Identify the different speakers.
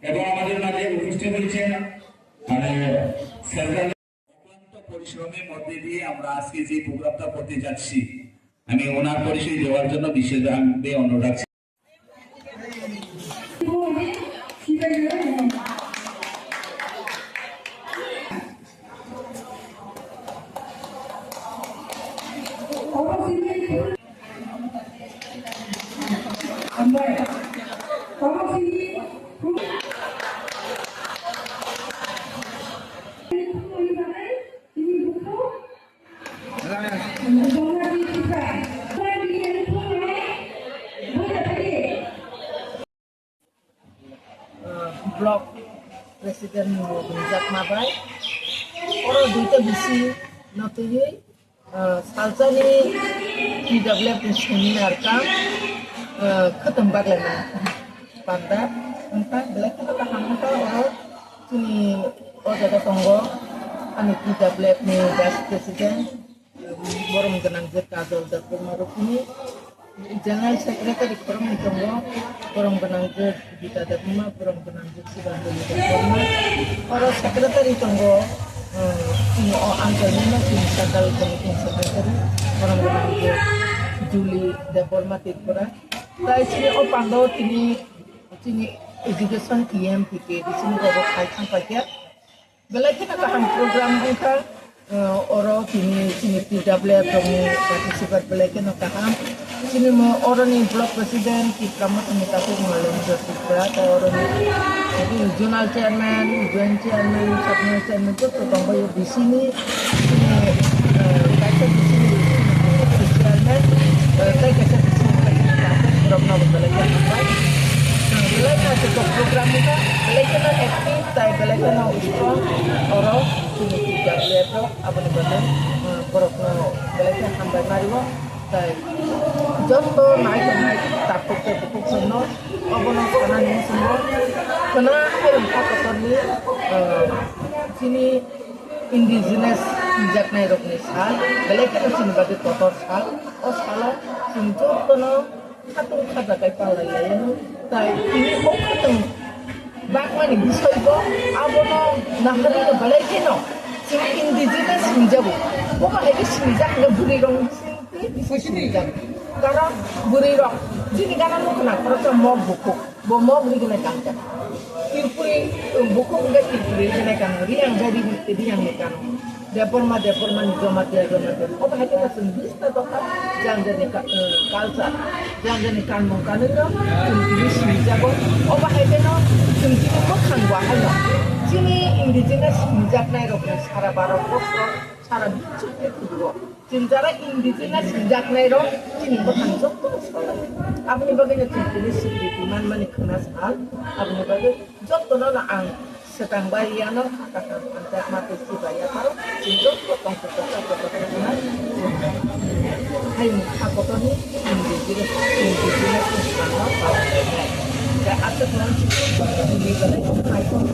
Speaker 1: এবং আমাদের মাঝে উপস্থিত হয়েছেন সরকার পরিশ্রমের মধ্যে দিয়ে আমরা আজকে যে প্রোগ্রামটা করতে যাচ্ছি, আমি ওনার পরিচয় দেওয়ার জন্য বিশেষভাবে অনুরোধ রাখছি।
Speaker 2: Blok Presiden Benjak Mabai, orang duitnya bisi nanti salsa ni tidak boleh seminar kan, ketempat lagi, pada entah boleh kita tahan kita orang sini orang ada tonggo, ane tidak boleh ni gas presiden, borong kenang jet kadal dapur maruf ini. Jangan sekretari kurang ditunggu, kurang penanggut kita ada rumah, kurang penanggut sudah beli rumah. Orang sekretari tunggu, ini angkanya masih sakal komiting sekretari, orang penanggut Juli diplomatik kurang. Dari sini pantau sini education TMPK di sini kalau kaitan pakai, bela kita kaham program kita. Orang sini tidak boleh partisipasi bela kita kaham. Sini mau orang ni blok presiden kita mau komunikasi melalui berita atau orang ni jadi regional chairman, joint chairman, subnational chairman itu terutama di sini kaitan di sini chairman, saya kaitan di sini berapa belajar apa? Belajar untuk program kita, belajar aktif, saya belajar strong orang sini tidak boleh apa ni berapa belajar sampai mariwa. Contoh naik takut semua, abang karena ini semua, karena empat kotor ni sini indigenous sejak naik roknis hal, balik kita sini bagi kotor hal, salah sini contoh satu kata kayak palai lain, tapi ini ketemu, bahkan ini bisa itu, abang nahari itu balik keno, sini indigenous menjabu, bukan lagi sejak ngeburi rong. Karena buri rock, sini karena lu kena kerja mau buku, mau beli kenaikan kan, tirpuri buku enggak tirpuri kenaikan, yang jadi yang ikan, deporma diplomatik, oh bahaya kita sendiri atau kan, jangan jadi kalsa, jangan jadi kan mungkin itu, sendiri sini jago, oh bahaya kita sendiri bukan wahai no, sini indigenous sejak naik roknya, cara baru kosong, cara bicu itu dulu. Cincara indigenous sejak nairo ini bukan jatuh sekolah. Apa ni bagian indigenous seperti mana kenas hal. Apa ni bagian jatuh nona ang setang bayian nona katakan antar mati si bayi kalau cinta potong potong hai apa tu ni indigenous sekarang apa? Saya atas nanti ini kalau hai potong